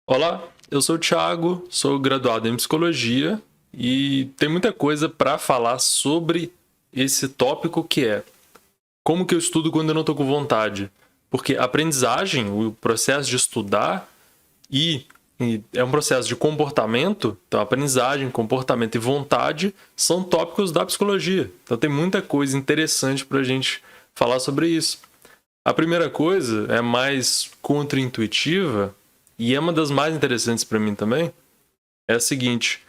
Olá, eu sou o Thiago, sou graduado em psicologia e tem muita coisa para falar sobre esse tópico que é como que eu estudo quando eu não estou com vontade. Porque a aprendizagem, o processo de estudar e é um processo de comportamento, então aprendizagem, comportamento e vontade são tópicos da psicologia. Então tem muita coisa interessante para a gente falar sobre isso. A primeira coisa é mais contraintuitiva e é uma das mais interessantes para mim também. É a seguinte: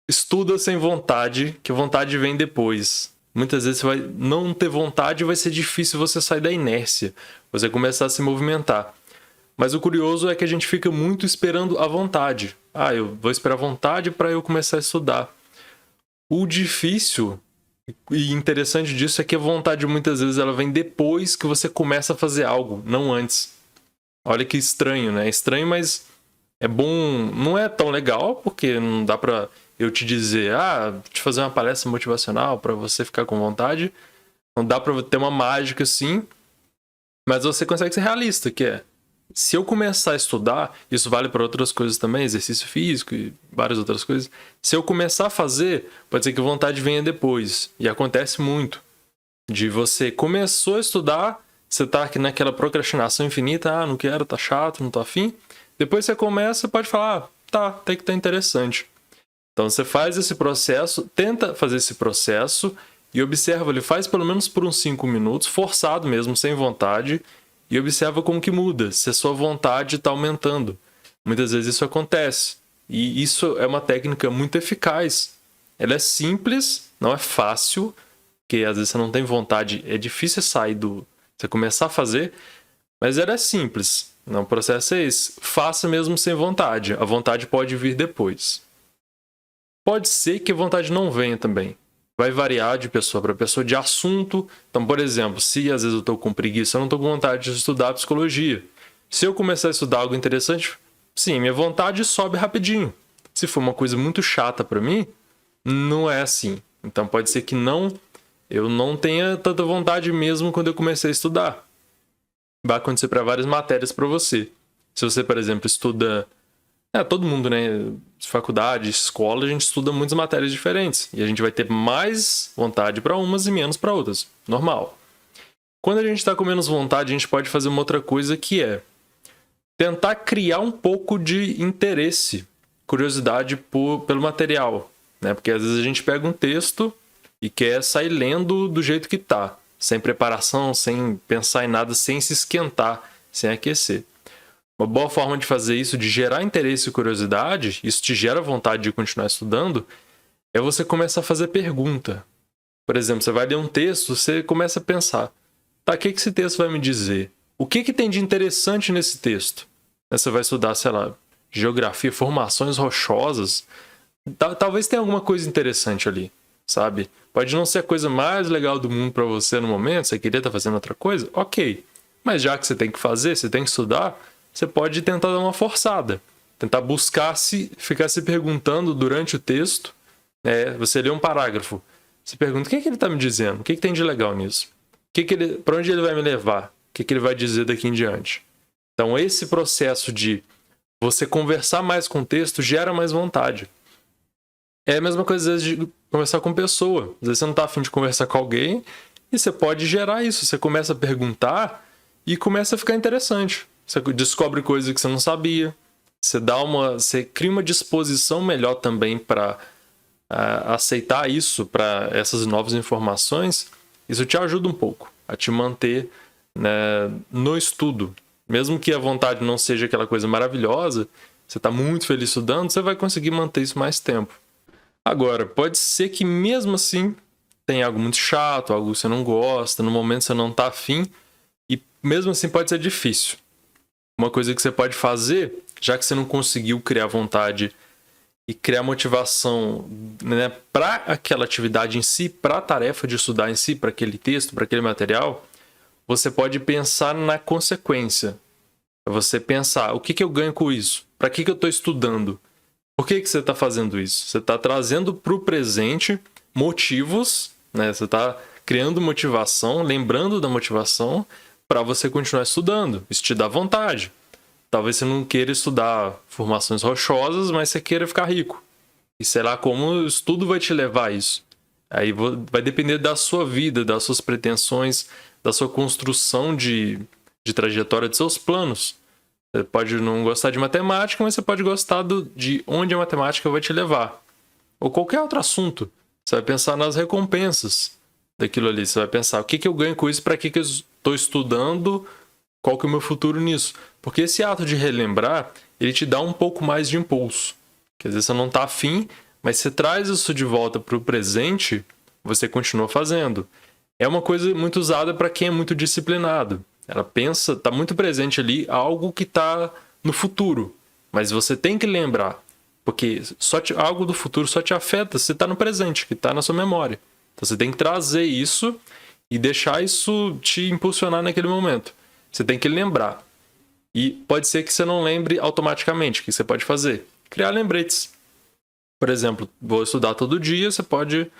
estuda sem vontade, que a vontade vem depois. Muitas vezes você vai não ter vontade e vai ser difícil você sair da inércia, você começar a se movimentar. Mas o curioso é que a gente fica muito esperando a vontade. Ah, eu vou esperar a vontade para eu começar a estudar. O difícil e interessante disso é que a vontade muitas vezes ela vem depois que você começa a fazer algo, não antes. Olha que estranho, né? É estranho, mas é bom. Não é tão legal, porque não dá pra eu te dizer, te fazer uma palestra motivacional pra você ficar com vontade. Não dá pra ter uma mágica assim, mas você consegue ser realista, que é. Se eu começar a estudar, isso vale para outras coisas também, exercício físico e várias outras coisas. Se eu começar a fazer, pode ser que a vontade venha depois. E acontece muito. De você começou a estudar, você tá aqui naquela procrastinação infinita, não quero, tá chato, não tô afim. Depois você começa, você pode falar, tá, até que tá interessante. Então você faz esse processo, tenta fazer esse processo e observa, ele faz pelo menos por uns 5 minutos, forçado mesmo, sem vontade, e observa como que muda, se a sua vontade está aumentando. Muitas vezes isso acontece. E isso é uma técnica muito eficaz. Ela é simples, não é fácil, porque às vezes você não tem vontade, é difícil sair do. Você começar a fazer, mas ela é simples. Não, o processo é esse. Faça mesmo sem vontade. A vontade pode vir depois. Pode ser que a vontade não venha também. Vai variar de pessoa para pessoa, de assunto. Então, por exemplo, se às vezes eu estou com preguiça, eu não estou com vontade de estudar psicologia. Se eu começar a estudar algo interessante, sim, minha vontade sobe rapidinho. Se for uma coisa muito chata para mim, não é assim. Então pode ser que eu não tenha tanta vontade mesmo quando eu comecei a estudar. Vai acontecer para várias matérias para você. Se você, por exemplo, estuda todo mundo, né? Faculdade, escola, a gente estuda muitas matérias diferentes. E a gente vai ter mais vontade para umas e menos para outras. Normal. Quando a gente está com menos vontade, a gente pode fazer uma outra coisa que é tentar criar um pouco de interesse, curiosidade pelo material. Né? Porque às vezes a gente pega um texto e quer sair lendo do jeito que tá. Sem preparação, sem pensar em nada, sem se esquentar, sem aquecer. Uma boa forma de fazer isso, de gerar interesse e curiosidade, isso te gera vontade de continuar estudando, é você começar a fazer pergunta. Por exemplo, você vai ler um texto, você começa a pensar, tá, o que esse texto vai me dizer? O que tem de interessante nesse texto? Você vai estudar, sei lá, geografia, formações rochosas. Talvez tenha alguma coisa interessante ali, sabe? Pode não ser a coisa mais legal do mundo para você no momento, você queria estar fazendo outra coisa, ok. Mas já que você tem que fazer, você tem que estudar, você pode tentar dar uma forçada. Tentar ficar se perguntando durante o texto. Você lê um parágrafo. Se pergunta, o que ele está me dizendo? O que tem de legal nisso? Para onde ele vai me levar? O que ele vai dizer daqui em diante? Então, esse processo de você conversar mais com o texto gera mais vontade. É a mesma coisa, às vezes, de conversar com pessoa. Às vezes você não está afim de conversar com alguém e você pode gerar isso. Você começa a perguntar e começa a ficar interessante. Você descobre coisas que você não sabia. Você cria uma disposição melhor também para aceitar isso, para essas novas informações. Isso te ajuda um pouco a te manter, né, no estudo. Mesmo que a vontade não seja aquela coisa maravilhosa, você está muito feliz estudando, você vai conseguir manter isso mais tempo. Agora, pode ser que mesmo assim tenha algo muito chato, algo que você não gosta, no momento você não está afim, e mesmo assim pode ser difícil. Uma coisa que você pode fazer, já que você não conseguiu criar vontade e criar motivação, né, para aquela atividade em si, para a tarefa de estudar em si, para aquele texto, para aquele material, você pode pensar na consequência. Você pensar, o que eu ganho com isso? Para que eu estou estudando? Por que você está fazendo isso? Você está trazendo para o presente motivos, né? Você está criando motivação, lembrando da motivação para você continuar estudando. Isso te dá vontade. Talvez você não queira estudar formações rochosas, mas você queira ficar rico. E sei lá como o estudo vai te levar a isso. Aí vai depender da sua vida, das suas pretensões, da sua construção de trajetória, de seus planos. Você pode não gostar de matemática, mas você pode gostar de onde a matemática vai te levar. Ou qualquer outro assunto. Você vai pensar nas recompensas daquilo ali. Você vai pensar, o que eu ganho com isso, para que eu estou estudando, qual que é o meu futuro nisso. Porque esse ato de relembrar, ele te dá um pouco mais de impulso. Que às vezes você não está afim, mas você traz isso de volta para o presente, você continua fazendo. É uma coisa muito usada para quem é muito disciplinado. Ela pensa, está muito presente ali algo que está no futuro. Mas você tem que lembrar. Porque algo do futuro só te afeta se está no presente, que está na sua memória. Então você tem que trazer isso e deixar isso te impulsionar naquele momento. Você tem que lembrar. E pode ser que você não lembre automaticamente. O que você pode fazer? Criar lembretes. Por exemplo, vou estudar todo dia, você pode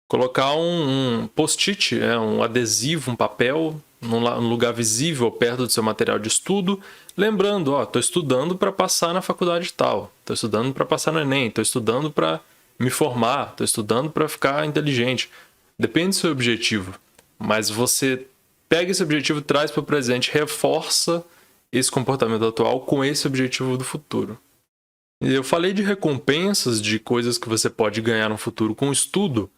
colocar um post-it, um adesivo, um papel, num lugar visível, perto do seu material de estudo, lembrando, estou estudando para passar na faculdade tal, estou estudando para passar no Enem, estou estudando para me formar, estou estudando para ficar inteligente. Depende do seu objetivo, mas você pega esse objetivo, traz para o presente, reforça esse comportamento atual com esse objetivo do futuro. Eu falei de recompensas, de coisas que você pode ganhar no futuro com o estudo.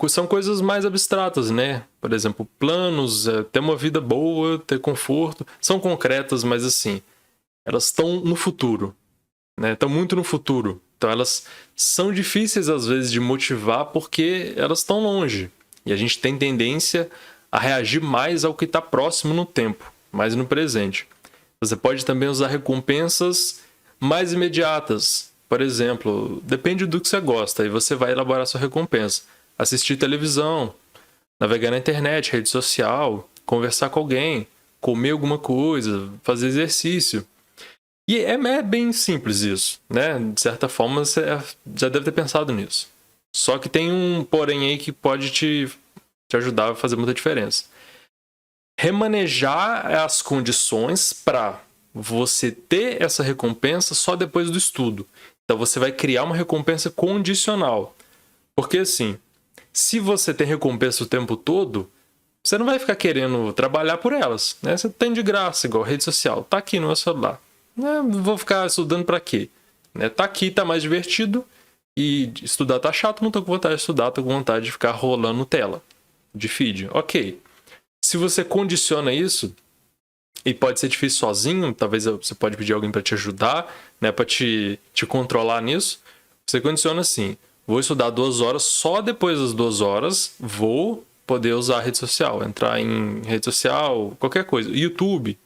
São coisas mais abstratas, né? Por exemplo, planos, ter uma vida boa, ter conforto. São concretas, mas assim, elas estão no futuro, né? Estão muito no futuro. Então elas são difíceis às vezes de motivar porque elas estão longe. E a gente tem tendência a reagir mais ao que está próximo no tempo, mais no presente. Você pode também usar recompensas mais imediatas. Por exemplo, depende do que você gosta, aí você vai elaborar sua recompensa. Assistir televisão, navegar na internet, rede social, conversar com alguém, comer alguma coisa, fazer exercício. E é bem simples isso, né? De certa forma, você já deve ter pensado nisso. Só que tem um porém aí que pode te ajudar a fazer muita diferença. Remanejar as condições para você ter essa recompensa só depois do estudo. Então você vai criar uma recompensa condicional. Porque assim, se você tem recompensa o tempo todo, você não vai ficar querendo trabalhar por elas, né? Você tem de graça, igual rede social. Tá aqui no meu celular. Vou ficar estudando para quê? Tá aqui, tá mais divertido. E estudar tá chato, não tô com vontade de estudar, tô com vontade de ficar rolando tela de feed. Ok. Se você condiciona isso, e pode ser difícil sozinho, talvez você pode pedir alguém para te ajudar, né, para te controlar nisso. Você condiciona assim: vou estudar 2 horas, só depois das 2 horas vou poder usar a rede social, entrar em rede social, qualquer coisa, YouTube,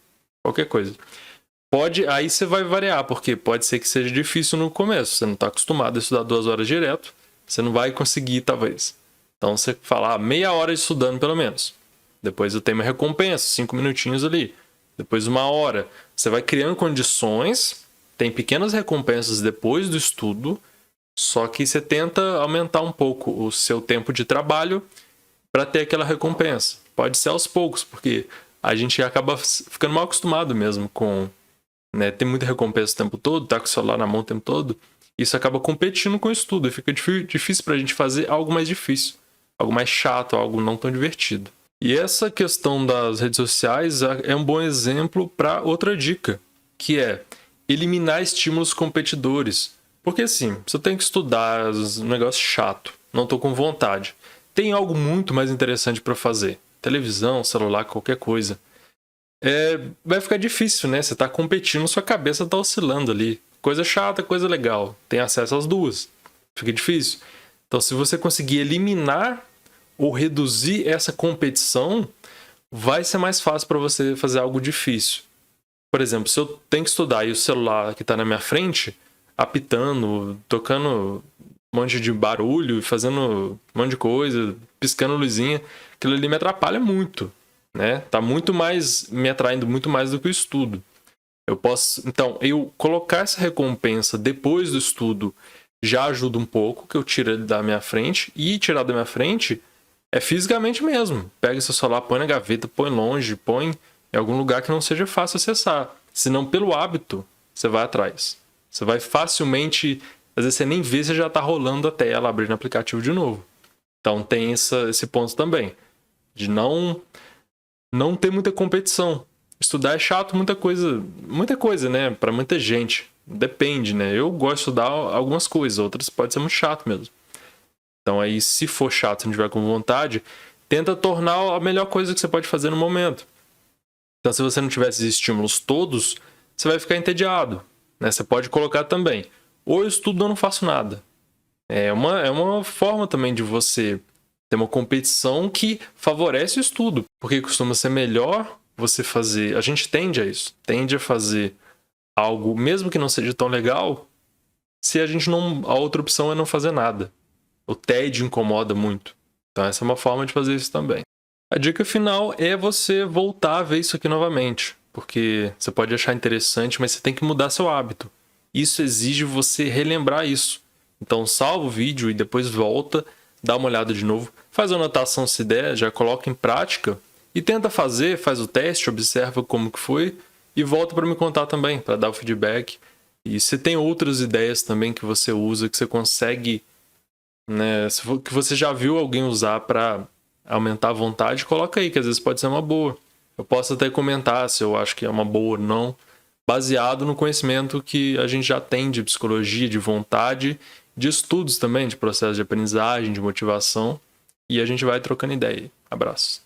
qualquer coisa. Aí você vai variar, porque pode ser que seja difícil no começo, você não está acostumado a estudar 2 horas direto, você não vai conseguir, talvez. Então você fala, meia hora estudando pelo menos. Depois eu tenho uma recompensa, 5 minutinhos ali. Depois 1 hora. Você vai criando condições, tem pequenas recompensas depois do estudo, só que você tenta aumentar um pouco o seu tempo de trabalho para ter aquela recompensa. Pode ser aos poucos, porque a gente acaba ficando mal acostumado mesmo com, né, ter muita recompensa o tempo todo, tá com o celular na mão o tempo todo. Isso acaba competindo com o estudo e fica difícil para a gente fazer algo mais difícil, algo mais chato, algo não tão divertido. E essa questão das redes sociais é um bom exemplo para outra dica, que é eliminar estímulos competidores. Porque assim, se eu tenho que estudar um negócio chato, não estou com vontade, tem algo muito mais interessante para fazer. Televisão, celular, qualquer coisa. Vai ficar difícil, né? Você está competindo, sua cabeça está oscilando ali. Coisa chata, coisa legal. Tem acesso às duas. Fica difícil. Então, se você conseguir eliminar ou reduzir essa competição, vai ser mais fácil para você fazer algo difícil. Por exemplo, se eu tenho que estudar e o celular que está na minha frente, apitando, tocando um monte de barulho, fazendo um monte de coisa, piscando luzinha, aquilo ali me atrapalha muito, né? Tá muito mais me atraindo muito mais do que o estudo. Então, eu colocar essa recompensa depois do estudo já ajuda um pouco, que eu tiro ele da minha frente, e tirar da minha frente é fisicamente mesmo. Pega seu celular, põe na gaveta, põe longe, põe em algum lugar que não seja fácil acessar. Se não pelo hábito, você vai atrás. Você vai facilmente, às vezes você nem vê, você já está rolando a tela, abrindo o aplicativo de novo. Então tem esse ponto também, de não ter muita competição. Estudar é chato, muita coisa, né? Para muita gente. Depende, né? Eu gosto de estudar algumas coisas, outras pode ser muito chato mesmo. Então aí, se for chato, se não tiver com vontade, tenta tornar a melhor coisa que você pode fazer no momento. Então, se você não tiver esses estímulos todos, você vai ficar entediado, né? Você pode colocar também, ou eu estudo ou não faço nada. É uma forma também de você ter uma competição que favorece o estudo, porque costuma ser melhor você fazer... A gente tende a isso, tende a fazer algo, mesmo que não seja tão legal, se a gente não... A outra opção é não fazer nada. O tédio incomoda muito. Então essa é uma forma de fazer isso também. A dica final é você voltar a ver isso aqui novamente, porque você pode achar interessante, mas você tem que mudar seu hábito. Isso exige você relembrar isso. Então salva o vídeo e depois volta, dá uma olhada de novo, faz a anotação se der, já coloca em prática e tenta fazer, faz o teste, observa como que foi e volta para me contar também, para dar o feedback. E se tem outras ideias também que você usa, que você consegue, né, que você já viu alguém usar para aumentar a vontade, coloca aí, que às vezes pode ser uma boa. Eu posso até comentar se eu acho que é uma boa ou não, baseado no conhecimento que a gente já tem de psicologia, de vontade, de estudos também, de processo de aprendizagem, de motivação, e a gente vai trocando ideia. Abraço.